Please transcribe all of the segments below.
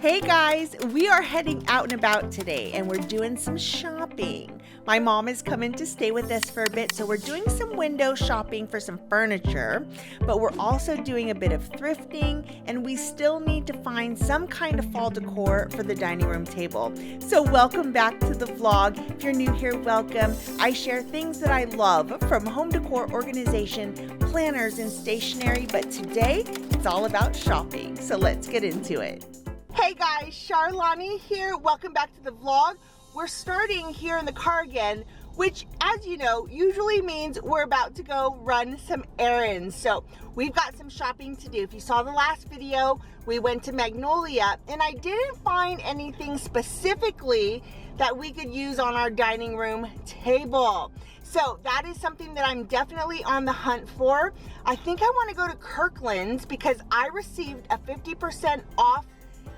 Hey guys, we are heading out and about today and we're doing some shopping. My mom is coming to stay with us for a bit, so we're doing some window shopping for some furniture, but we're also doing a bit of thrifting, and we still need to find some kind of fall decor for the dining room table. So welcome back to the vlog. If you're new here, welcome. I share things that I love from home decor, organization, planners, and stationery, but today it's all about shopping. So let's get into it. Hey guys, Charlani here. Welcome back to the vlog. We're starting here in the car again, which, as you know, usually means we're about to go run some errands. So we've got some shopping to do. If you saw the last video, we went to Magnolia and I didn't find anything specifically that we could use on our dining room table. So that is something that I'm definitely on the hunt for. I think I want to go to Kirkland's because I received a 50% off.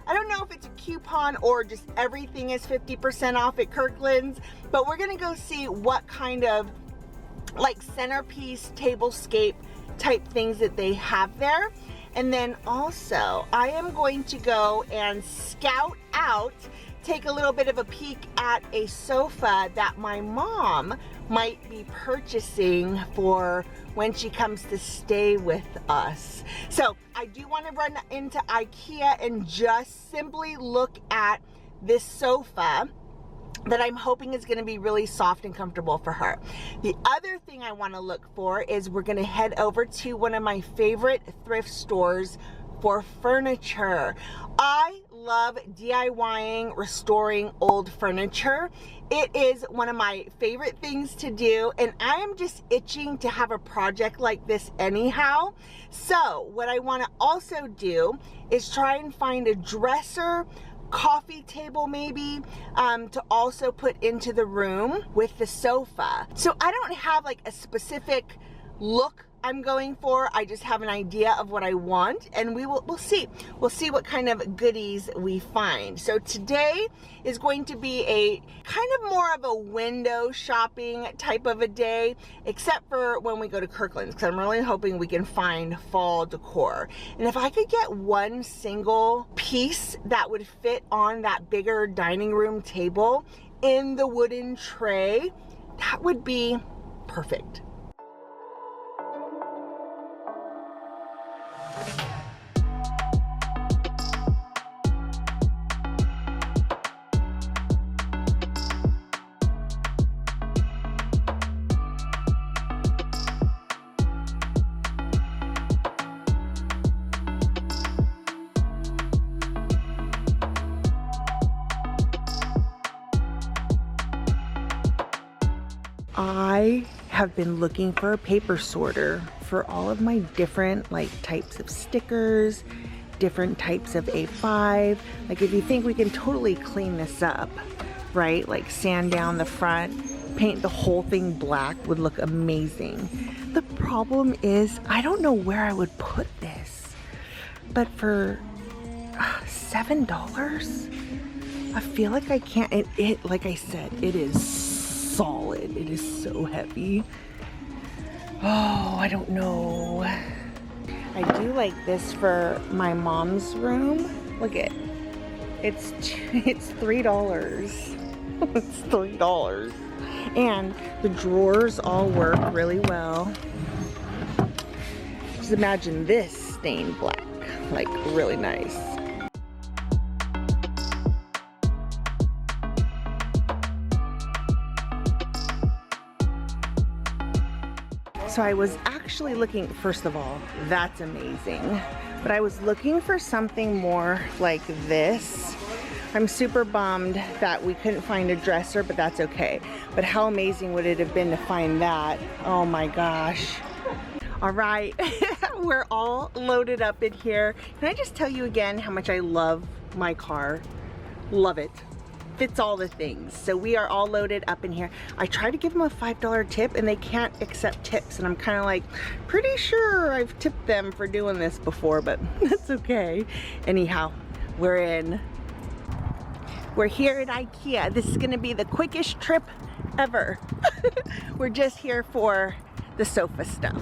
I don't know if it's a coupon or just everything is 50% off at Kirkland's, but we're gonna go see what kind of like centerpiece, tablescape type things that they have there. And then also I am going to go and scout out, take a little bit of a peek at a sofa that my mom might be purchasing for when she comes to stay with us. So I do want to run into IKEA and just simply look at this sofa that I'm hoping is going to be really soft and comfortable for her. The other thing I want to look for is we're going to head over to one of my favorite thrift stores for furniture. I love DIYing, restoring old furniture. It is one of my favorite things to do, and I am just itching to have a project like this anyhow. So what I want to also do is try and find a dresser, coffee table maybe, to also put into the room with the sofa. So I don't have like a specific look I'm going for. I just have an idea of what I want, and we'll see what kind of goodies we find. So today is going to be a kind of more of a window shopping type of a day, except for when we go to Kirkland's, because I'm really hoping we can find fall decor. And if I could get one single piece that would fit on that bigger dining room table in the wooden tray, that would be perfect. I have been looking for a paper sorter for all of my different like types of stickers, different types of A5. Like if you think we can totally clean this up, right? Like sand down the front, paint the whole thing black would look amazing. The problem is I don't know where I would put this, but for $7, I feel like I can't. It like I said, it is solid. It is so heavy. Oh, I don't know. I do like this for my mom's room. Look at it. It's $3. It's $3. And the drawers all work really well. Just imagine this stained black, like really nice. So I was actually looking, first of all, that's amazing. But I was looking for something more like this. I'm super bummed that we couldn't find a dresser, but that's okay. But how amazing would it have been to find that? Oh my gosh. All right, we're all loaded up in here. Can I just tell you again how much I love my car? Love it. Fits all the things. So we are all loaded up in here. I tried to give them a $5 tip and they can't accept tips, and I'm kind of like pretty sure I've tipped them for doing this before, but that's okay. Anyhow, we're here at IKEA. This is gonna be the quickest trip ever. We're just here for the sofa stuff.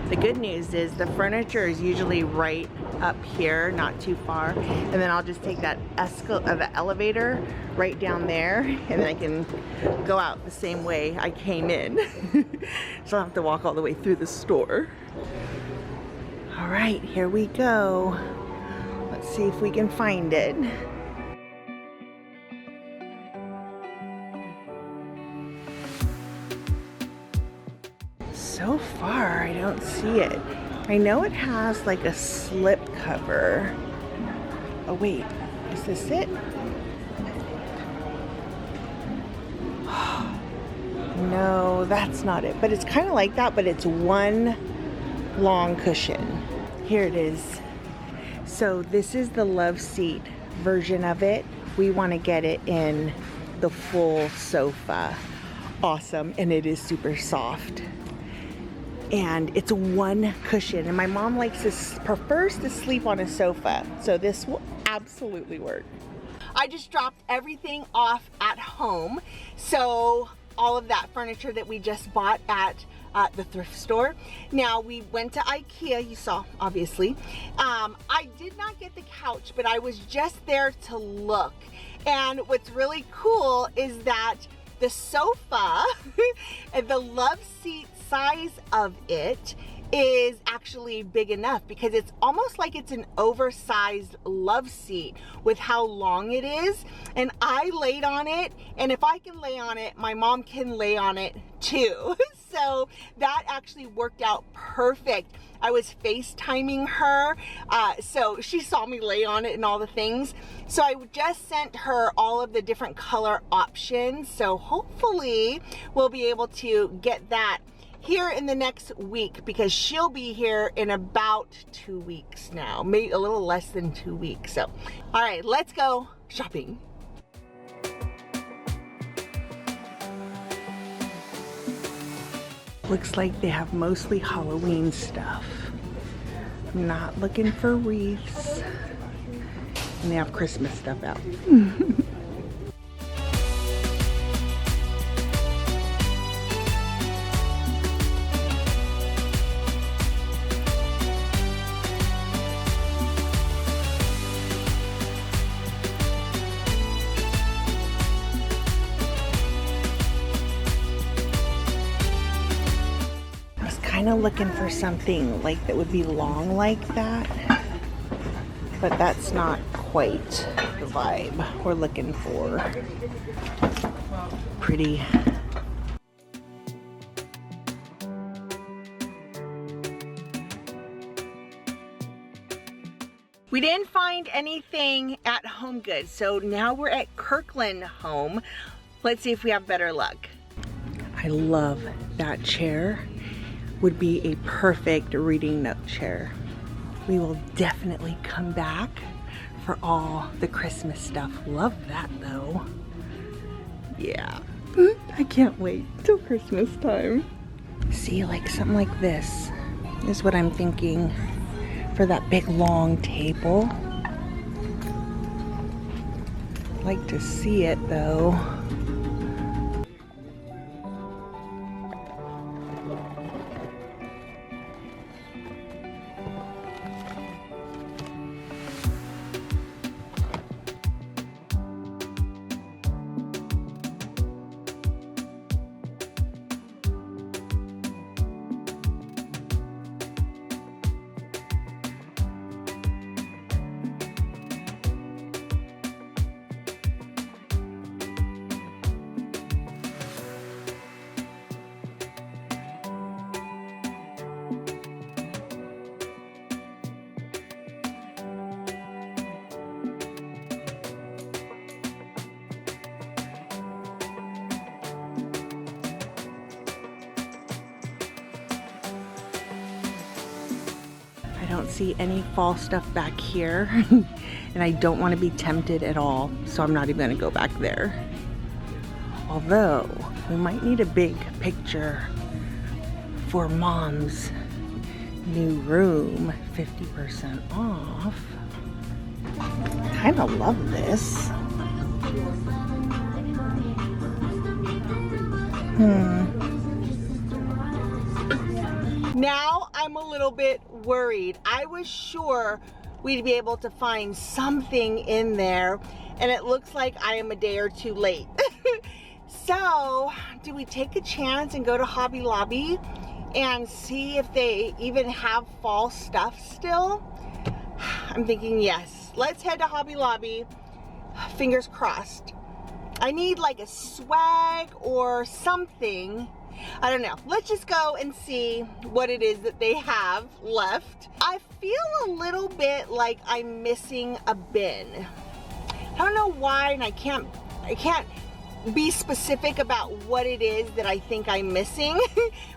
The good news is the furniture is usually right up here, not too far. And then I'll just take that the elevator right down there, and then I can go out the same way I came in. So I'll have to walk all the way through the store. All right, here we go. Let's see if we can find it. So far, I don't see it. I know it has like a slip cover. Oh wait, is this it? No, that's not it. But it's kind of like that, but it's one long cushion. Here it is. So this is the love seat version of it. We want to get it in the full sofa. Awesome, and it is super soft. And it's one cushion, and my mom prefers to sleep on a sofa, so this will absolutely work. I just dropped everything off at home, so all of that furniture that we just bought at the thrift store. Now we went to IKEA, you saw obviously. I did not get the couch, but I was just there to look, and what's really cool is that the sofa and the love seat size of it is actually big enough, because it's almost like it's an oversized love seat with how long it is. And I laid on it, and if I can lay on it, my mom can lay on it too. So that actually worked out perfect. I was FaceTiming her, so she saw me lay on it and all the things. So I just sent her all of the different color options. So hopefully we'll be able to get that here in the next week, because she'll be here in about 2 weeks now, maybe a little less than 2 weeks. So, all right, let's go shopping. Looks like they have mostly Halloween stuff. I'm not looking for wreaths. And they have Christmas stuff out. Kind of looking for something like that would be long like that, but that's not quite the vibe we're looking for. Pretty. We didn't find anything at Home Goods, so now we're at Kirkland Home. Let's see if we have better luck. I love that chair. Would be a perfect reading note chair. We will definitely come back for all the Christmas stuff. Love that though. Yeah, I can't wait till Christmas time. See, like something like this is what I'm thinking for that big long table. I'd like to see it though. I don't see any fall stuff back here and I don't want to be tempted at all, so I'm not even going to go back there. Although we might need a big picture for Mom's new room, 50% off. Kind of love this. Now I'm a little bit worried. I was sure we'd be able to find something in there, and it looks like I am a day or two late. So, do we take a chance and go to Hobby Lobby and see if they even have fall stuff still? I'm thinking yes. Let's head to Hobby Lobby. Fingers crossed. I need like a swag or something. I don't know. Let's just go and see what it is that they have left. I feel a little bit like I'm missing a bin. I don't know why, and I can't be specific about what it is that I think I'm missing,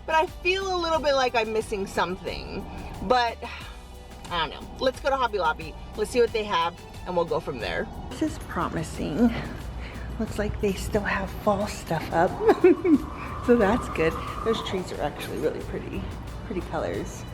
but I feel a little bit like I'm missing something. But I don't know. Let's go to Hobby Lobby. Let's see what they have, and we'll go from there. This is promising. Looks like they still have fall stuff up. So that's good. Those trees are actually really pretty colors.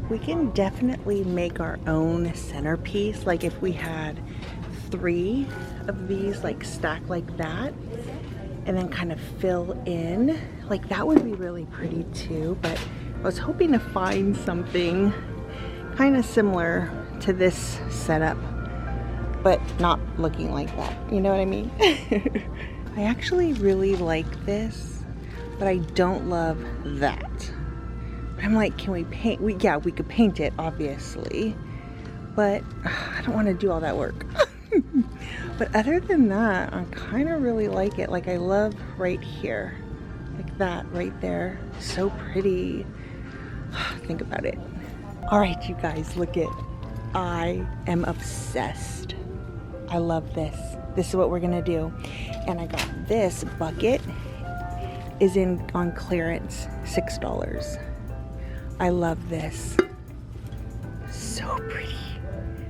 We can definitely make our own centerpiece. Like if we had 3 of these like stacked like that and then kind of fill in, like that would be really pretty too. But I was hoping to find something kind of similar to this setup, but not looking like that. You know what I mean? I actually really like this, but I don't love that. I'm like, can we paint? Yeah, we could paint it, obviously, but I don't want to do all that work. But other than that, I kind of really like it. Like I love right here, like that right there. So pretty. Think about it. All right, you guys, look it. I am obsessed. I love this. This is what we're gonna do. And I got this bucket. Is on clearance, $6. I love this. So pretty.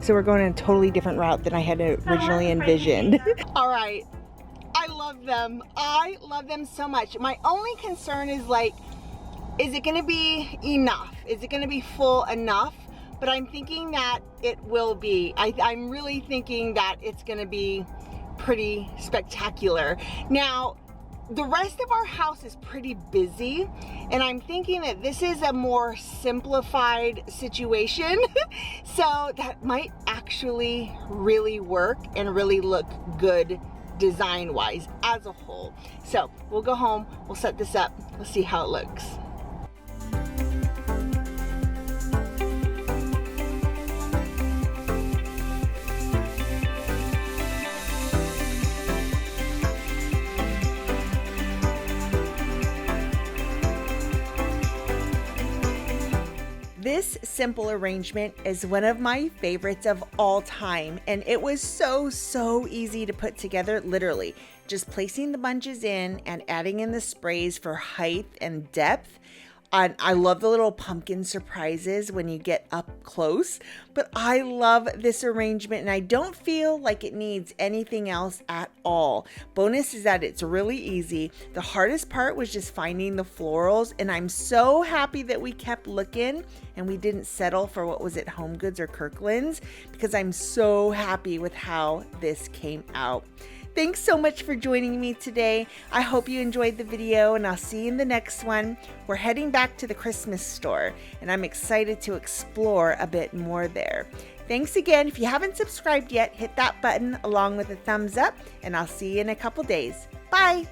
So we're going in a totally different route than I had originally envisioned. All right. I love them. I love them so much. My only concern is like, is it going to be enough? Is it going to be full enough? But I'm thinking that it will be. I'm really thinking that it's going to be pretty spectacular. Now, the rest of our house is pretty busy, and I'm thinking that this is a more simplified situation. So that might actually really work and really look good design-wise as a whole. So we'll go home, we'll set this up, we'll see how it looks. This simple arrangement is one of my favorites of all time, and it was so easy to put together, literally. Just placing the bunches in and adding in the sprays for height and depth. I love the little pumpkin surprises when you get up close, but I love this arrangement and I don't feel like it needs anything else at all. Bonus is that it's really easy. The hardest part was just finding the florals, and I'm so happy that we kept looking and we didn't settle for what was it, Home Goods or Kirkland's, because I'm so happy with how this came out. Thanks so much for joining me today. I hope you enjoyed the video, and I'll see you in the next one. We're heading back to the Christmas store, and I'm excited to explore a bit more there. Thanks again. If you haven't subscribed yet, hit that button along with a thumbs up, and I'll see you in a couple days. Bye.